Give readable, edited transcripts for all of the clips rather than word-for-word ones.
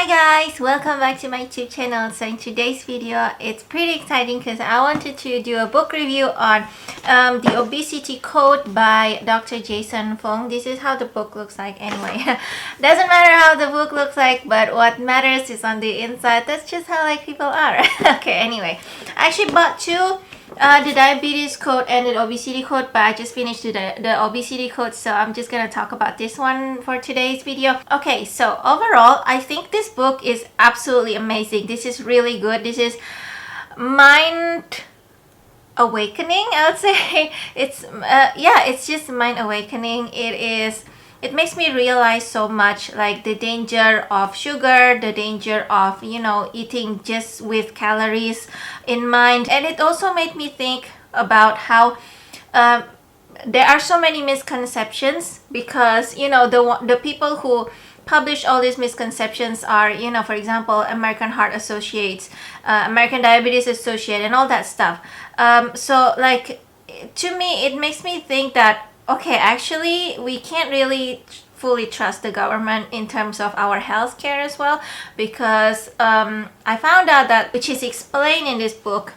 Hi guys, welcome back to my YouTube channel. So in today's video, it's pretty exciting because I wanted to do a book review on The Obesity Code by Dr. Jason Fung. This is how the book looks like anyway. Doesn't matter how the book looks like, but what matters is on the inside. That's just how like people are. Okay, anyway, I actually bought two. The diabetes code and the obesity code, but I just finished the obesity code, so I'm just gonna talk about this one for today's video. Okay, so overall I think this book is absolutely amazing. This is really good. This is mind awakening, I would say. It's yeah, it's just mind awakening. It makes me realize so much, like the danger of sugar, the danger of, you know, eating just with calories in mind. And it also made me think about how there are so many misconceptions, because, you know, the people who publish all these misconceptions are, you know, for example, American Heart Associates, American Diabetes Associate, and all that stuff. So like, to me, it makes me think that, okay, actually we can't really fully trust the government in terms of our health care as well, because I found out that, which is explained in this book,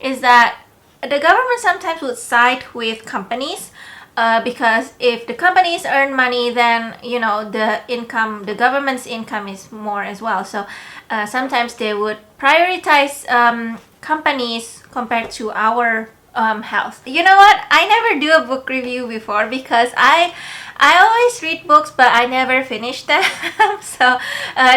is that the government sometimes would side with companies, because if the companies earn money, then, you know, the government's income is more as well. So sometimes they would prioritize companies compared to our health. You know what? I never do a book review before because I always read books, but I never finish them. So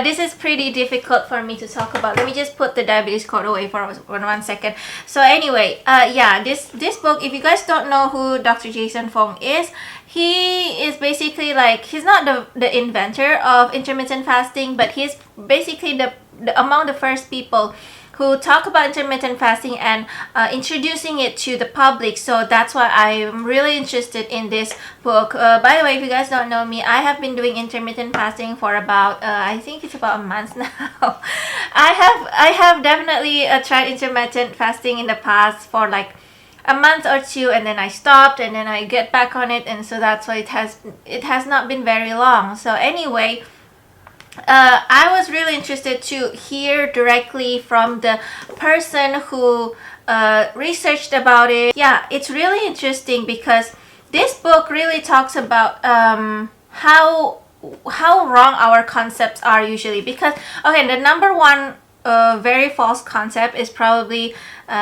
this is pretty difficult for me to talk about. Let me just put the diabetes code away for 1 second. So anyway, yeah, this book, if you guys don't know who Dr. Jason Fung is, he is basically like, he's not the inventor of intermittent fasting, but he's basically the among the first people who talk about intermittent fasting and introducing it to the public. So that's why I'm really interested in this book. By the way, if you guys don't know me, I have been doing intermittent fasting for about I think it's about a month now. I have definitely tried intermittent fasting in the past for like a month or two, and then I stopped, and then I get back on it, and so that's why it has not been very long. So anyway, I was really interested to hear directly from the person who researched about it. Yeah, it's really interesting because this book really talks about how wrong our concepts are usually. Because, okay, the number one very false concept is probably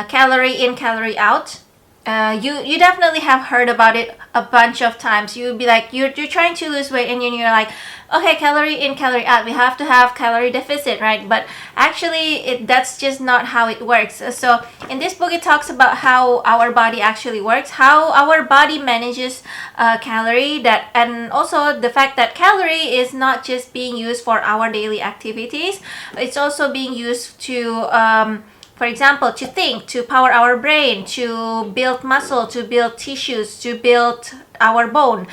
calorie in, calorie out. You definitely have heard about it a bunch of times. You'll be like, you're trying to lose weight, and you're like, okay, calorie in, calorie out, we have to have calorie deficit, right? But actually that's just not how it works. So in this book, it talks about how our body actually works, how our body manages calorie, and also the fact that calorie is not just being used for our daily activities. It's also being used to for example, to think, to power our brain, to build muscle, to build tissues, to build our bone,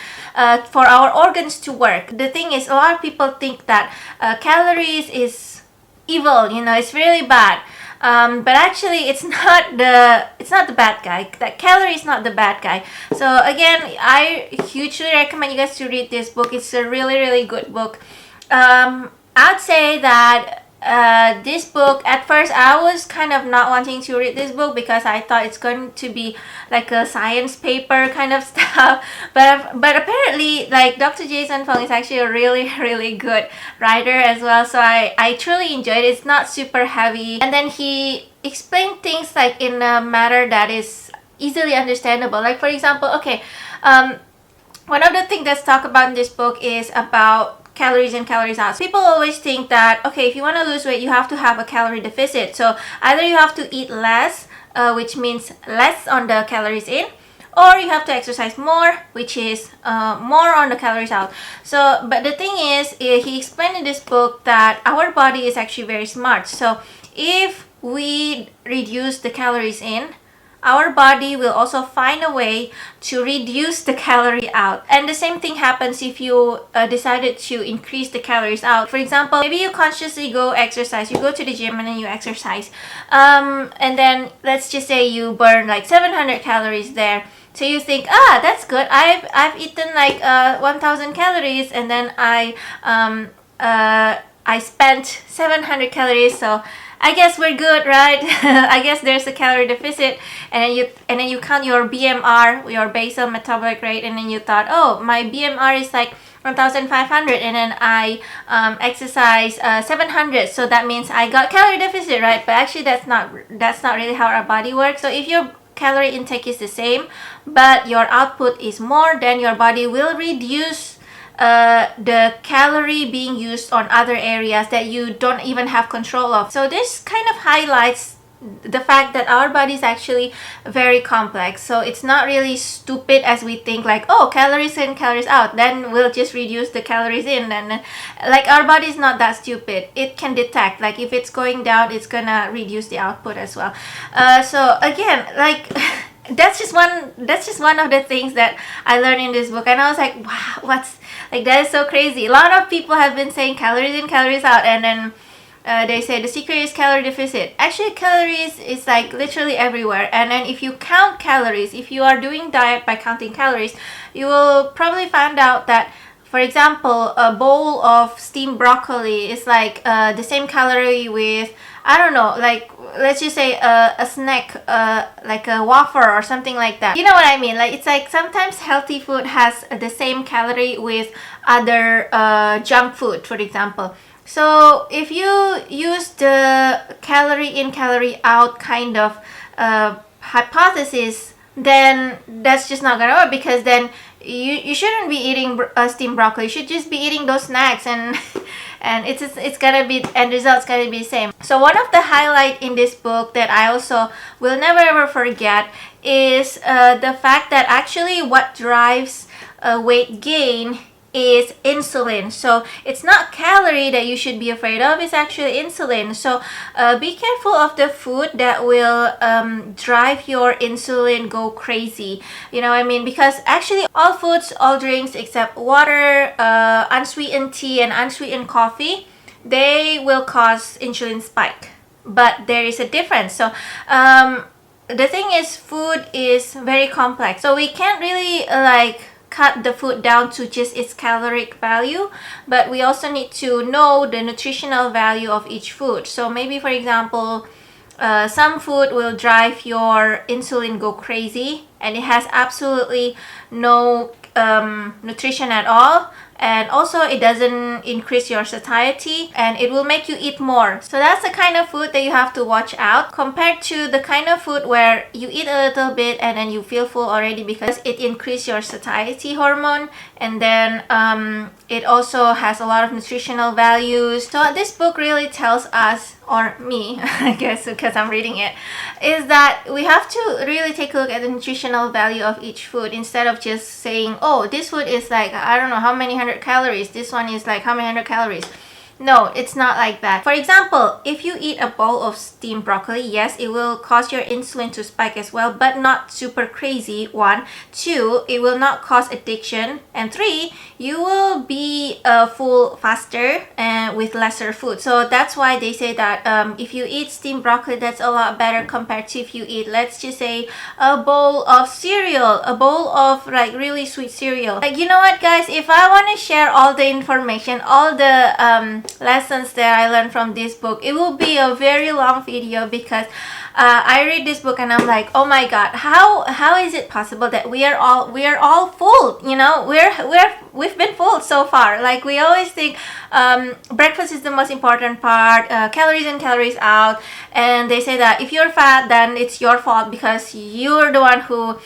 for our organs to work. The thing is, a lot of people think that calories is evil, you know, it's really bad. But actually it's not the bad guy. That calorie is not the bad guy. So again, I hugely recommend you guys to read this book. It's a really good book. I'd say that this book, at first I was kind of not wanting to read this book because I thought it's going to be like a science paper kind of stuff, but apparently, like, Dr. Jason Fung is actually a really good writer as well. So I truly enjoyed it. It's not super heavy, and then he explained things like in a manner that is easily understandable. Like, for example, okay, one of the things that's talked about in this book is about calories in, calories out. People always think that, okay, if you want to lose weight, you have to have a calorie deficit. So either you have to eat less, which means less on the calories in, or you have to exercise more, which is more on the calories out. So, but the thing is, he explained in this book that our body is actually very smart. So if we reduce the calories in, our body will also find a way to reduce the calorie out. And the same thing happens if you decided to increase the calories out. For example, maybe you consciously go exercise, you go to the gym and then you exercise, and then let's just say you burn like 700 calories there. So you think, that's good, I've eaten like 1000 calories, and then I spent 700 calories, so I guess we're good, right? I guess there's a calorie deficit, and then you count your BMR, your basal metabolic rate, and then you thought, oh, my BMR is like 1,500, and then I exercise 700, so that means I got calorie deficit, right? But actually, that's not really how our body works. So if your calorie intake is the same, but your output is more, then your body will reduce the calorie being used on other areas that you don't even have control of. So this kind of highlights the fact that our body is actually very complex. So it's not really stupid as we think, like, oh, calories in, calories out, then we'll just reduce the calories in. And like, our body is not that stupid. It can detect, like, if it's going down, it's gonna reduce the output as well. So again, like that's just one of the things that I learned in this book, and I was like, wow, what's like, that is so crazy. A lot of people have been saying calories in, calories out, and then they say the secret is calorie deficit. Actually, calories is like literally everywhere. And then if you count calories, if you are doing diet by counting calories, you will probably find out that, for example, a bowl of steamed broccoli is like the same calorie with, I don't know, like, let's just say a snack, like a waffle or something like that. You know what I mean? Like, it's like sometimes healthy food has the same calorie with other junk food, for example. So if you use the calorie in, calorie out kind of hypothesis, then that's just not gonna work, because then you shouldn't be eating steamed broccoli. You should just be eating those snacks, and and it's gonna be, end result's gonna be the same. So one of the highlight in this book that I also will never ever forget is the fact that actually what drives weight gain is insulin. So it's not calorie that you should be afraid of, it's actually insulin. So be careful of the food that will drive your insulin go crazy. You know what I mean? Because actually all foods, all drinks except water, unsweetened tea and unsweetened coffee, they will cause insulin spike. But there is a difference. So the thing is, food is very complex. So we can't really like cut the food down to just its caloric value, but we also need to know the nutritional value of each food. So maybe, for example, some food will drive your insulin go crazy, and it has absolutely no nutrition at all, and also it doesn't increase your satiety, and it will make you eat more. So that's the kind of food that you have to watch out, compared to the kind of food where you eat a little bit and then you feel full already because it increases your satiety hormone, and then it also has a lot of nutritional values. So this book really tells us, or me, I guess, because I'm reading it, is that we have to really take a look at the nutritional value of each food, instead of just saying, oh, this food is like, I don't know how many hundred calories, this one is like how many hundred calories. No, it's not like that. For example, if you eat a bowl of steamed broccoli, yes, it will cause your insulin to spike as well, but not super crazy. 1. 2, it will not cause addiction. And 3, you will be full faster and with lesser food. So that's why they say that if you eat steamed broccoli, that's a lot better compared to if you eat, let's just say, a bowl of cereal, a bowl of like really sweet cereal. Like, you know what, guys, if I want to share all the information, all the lessons that I learned from this book, it will be a very long video, because I read this book and I'm like, oh my god, how is it possible that we are all full? You know, we've been full so far. Like, we always think breakfast is the most important part, calories in, calories out, and they say that if you're fat, then it's your fault because you're the one who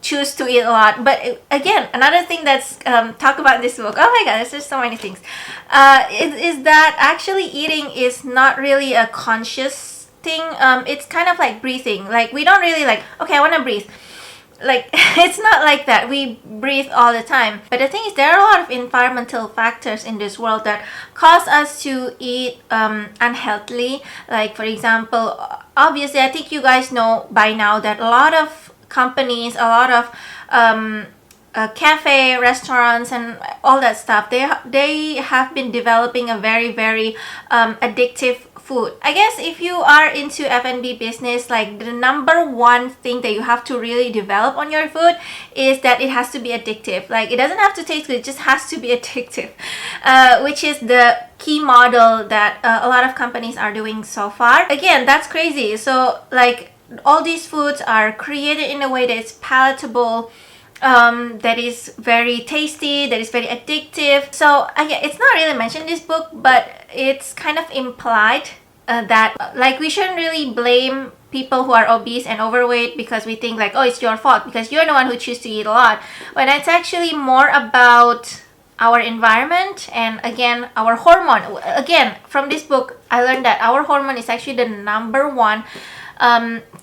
choose to eat a lot. But again, another thing that's talked about in this book, oh my god, there's just so many things, is that actually eating is not really a conscious thing. It's kind of like breathing. Like, we don't really like, okay, I want to breathe. Like, it's not like that. We breathe all the time. But the thing is, there are a lot of environmental factors in this world that cause us to eat unhealthily. Like, for example, obviously, I think you guys know by now that a lot of companies, a lot of cafe, restaurants, and all that stuff, they have been developing a very addictive food. I guess if you are into F&B business, like the number one thing that you have to really develop on your food is that it has to be addictive. Like it doesn't have to taste good, it just has to be addictive, which is the key model that a lot of companies are doing so far. Again, that's crazy. So like all these foods are created in a way that it's palatable, that is very tasty, that is very addictive. So again, it's not really mentioned in this book, but it's kind of implied that like we shouldn't really blame people who are obese and overweight because we think like, oh, it's your fault because you're the one who chooses to eat a lot, when it's actually more about our environment and again our hormone. Again, from this book I learned that our hormone is actually the number one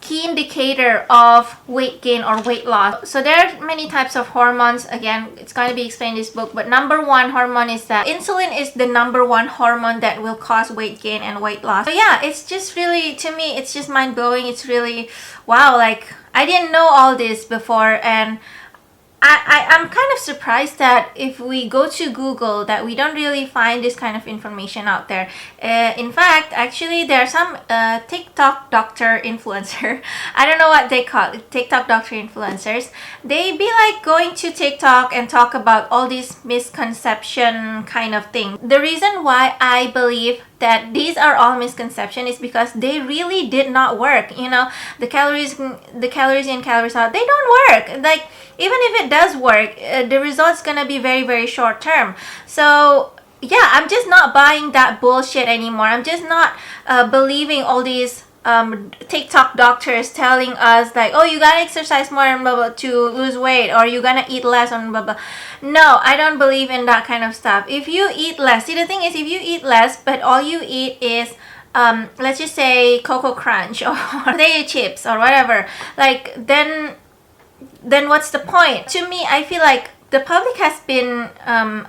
key indicator of weight gain or weight loss. So there are many types of hormones. Again, it's going to be explained in this book, but number one hormone is that insulin is the number one hormone that will cause weight gain and weight loss. So yeah, it's just really, to me, it's just mind-blowing. It's really wow, like I didn't know all this before, and I'm kind of surprised that if we go to Google that we don't really find this kind of information out there. In fact, actually there are some TikTok doctor influencer, I don't know what they call it, TikTok doctor influencers. They be like going to TikTok and talk about all these misconception kind of thing. The reason why I believe that these are all misconceptions is because they really did not work. You know, the calories in, calories out, they don't work. Like even if it does work, the result's gonna be very short term. So yeah, I'm just not buying that bullshit anymore. I'm just not believing all these TikTok doctors telling us like, oh, you gotta exercise more and blah blah to lose weight, or you gonna eat less and blah blah. No, I don't believe in that kind of stuff. If you eat less, see, the thing is, if you eat less but all you eat is let's just say Cocoa Crunch or potato chips or whatever, like then what's the point? To me, I feel like the public has been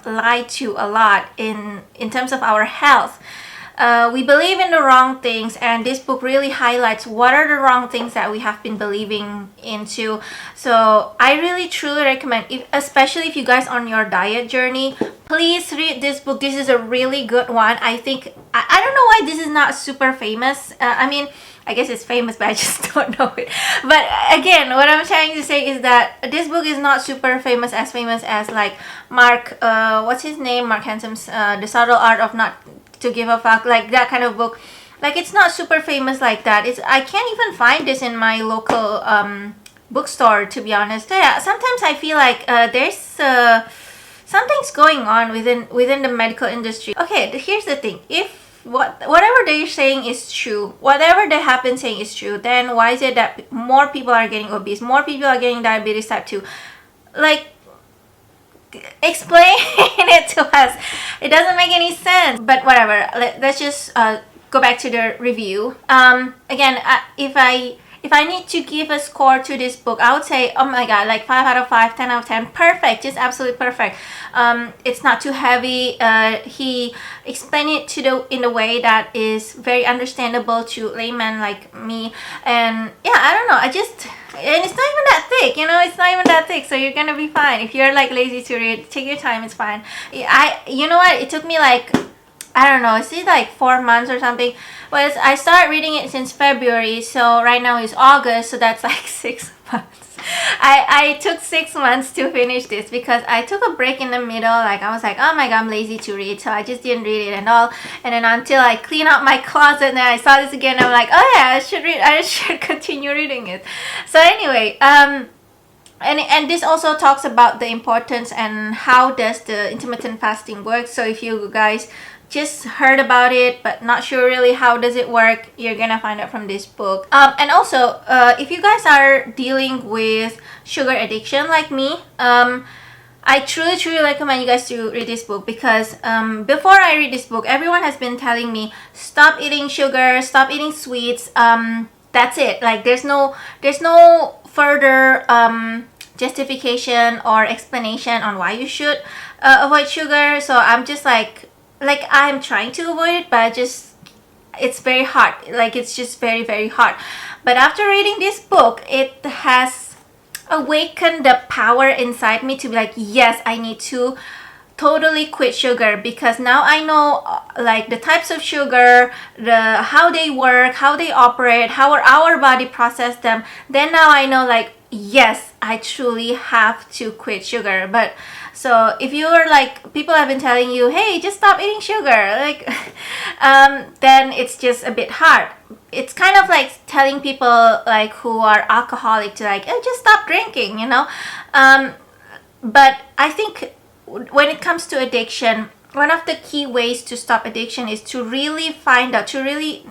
lied to a lot in terms of our health. We believe in the wrong things, and this book really highlights what are the wrong things that we have been believing into. So I really truly recommend, especially if you guys are on your diet journey, please read this book. This is a really good one. I think I don't know why this is not super famous. I mean, I guess it's famous, but I just don't know it. But again, what I'm trying to say is that this book is not super famous as like Mark, what's his name? Mark Hansen's The Subtle Art of Not to Give a Fuck, like that kind of book. Like it's not super famous like that. I can't even find this in my local bookstore, to be honest. Yeah, sometimes I feel like there's something's going on within the medical industry. Okay, here's the thing. If whatever they're saying is true, whatever they have been saying is true, then why is it that more people are getting obese, more people are getting diabetes type 2? Like, explain it to us. It doesn't make any sense. But whatever, let's just go back to the review. Again, if I need to give a score to this book, I would say, oh my god, like 5 out of 5, 10 out of 10, perfect, just absolutely perfect. It's not too heavy. He explained it in a way that is very understandable to layman like me. And yeah, I don't know, and it's not even that thick, you know, it's not even that thick, so you're gonna be fine. If you're like lazy to read, take your time, it's fine. You know what, it took me like, I don't know, is it like 4 months or something? Well, I started reading it since February, so right now is August, so that's like 6 months. I took 6 months to finish this because I took a break in the middle. Like I was like, oh my god, I'm lazy to read, so I just didn't read it and all. And then until I clean out my closet, and then I saw this again, I'm like, oh yeah, I should continue reading it. So anyway, and this also talks about the importance and how does the intermittent fasting work. So if you guys just heard about it but not sure really how does it work, you're gonna find out from this book. And also, if you guys are dealing with sugar addiction like me, I truly recommend you guys to read this book, because before I read this book, everyone has been telling me, stop eating sugar, stop eating sweets, that's it. Like there's no further justification or explanation on why you should avoid sugar. So I'm just like I'm trying to avoid it, but it's very hard. Like it's just very hard. But after reading this book, it has awakened the power inside me to be like, yes, I need to totally quit sugar, because now I know like the types of sugar, how they work, how they operate, how our body process them. Then now I know, like, yes, I truly have to quit sugar. But so if you're like, people have been telling you, hey, just stop eating sugar, like then it's just a bit hard. It's kind of like telling people like who are alcoholic to like, oh, just stop drinking, you know. But I think when it comes to addiction, one of the key ways to stop addiction is to really find out, to really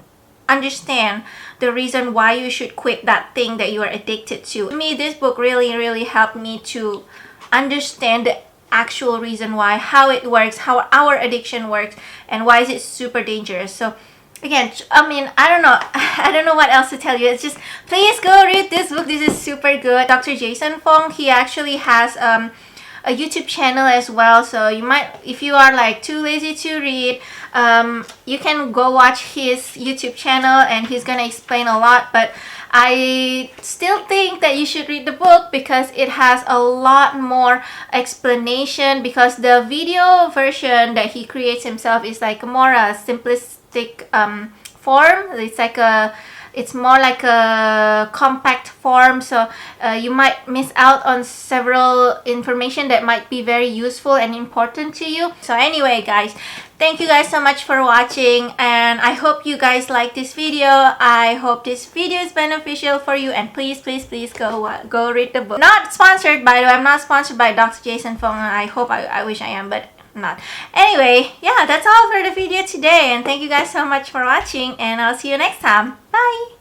understand the reason why you should quit that thing that you are addicted to. To me, this book really helped me to understand the actual reason why, how it works, how our addiction works, and why is it super dangerous. So again, I mean, I don't know I don't know what else to tell you. It's just, please go read this book. This is super good. Dr. Jason Fung, he actually has a YouTube channel as well, so you might, if you are like too lazy to read, you can go watch his YouTube channel and he's gonna explain a lot. But I still think that you should read the book because it has a lot more explanation, because the video version that he creates himself is like more a simplistic form. It's more like a compact form, so you might miss out on several information that might be very useful and important to you. So anyway, guys, thank you guys so much for watching, and I hope you guys like this video. I hope this video is beneficial for you, and please go read the book. Not sponsored, by the way. I'm not sponsored by Dr. Jason Fung. I wish I am, but not. Anyway, yeah, that's all for the video today, and thank you guys so much for watching, and I'll see you next time. Bye.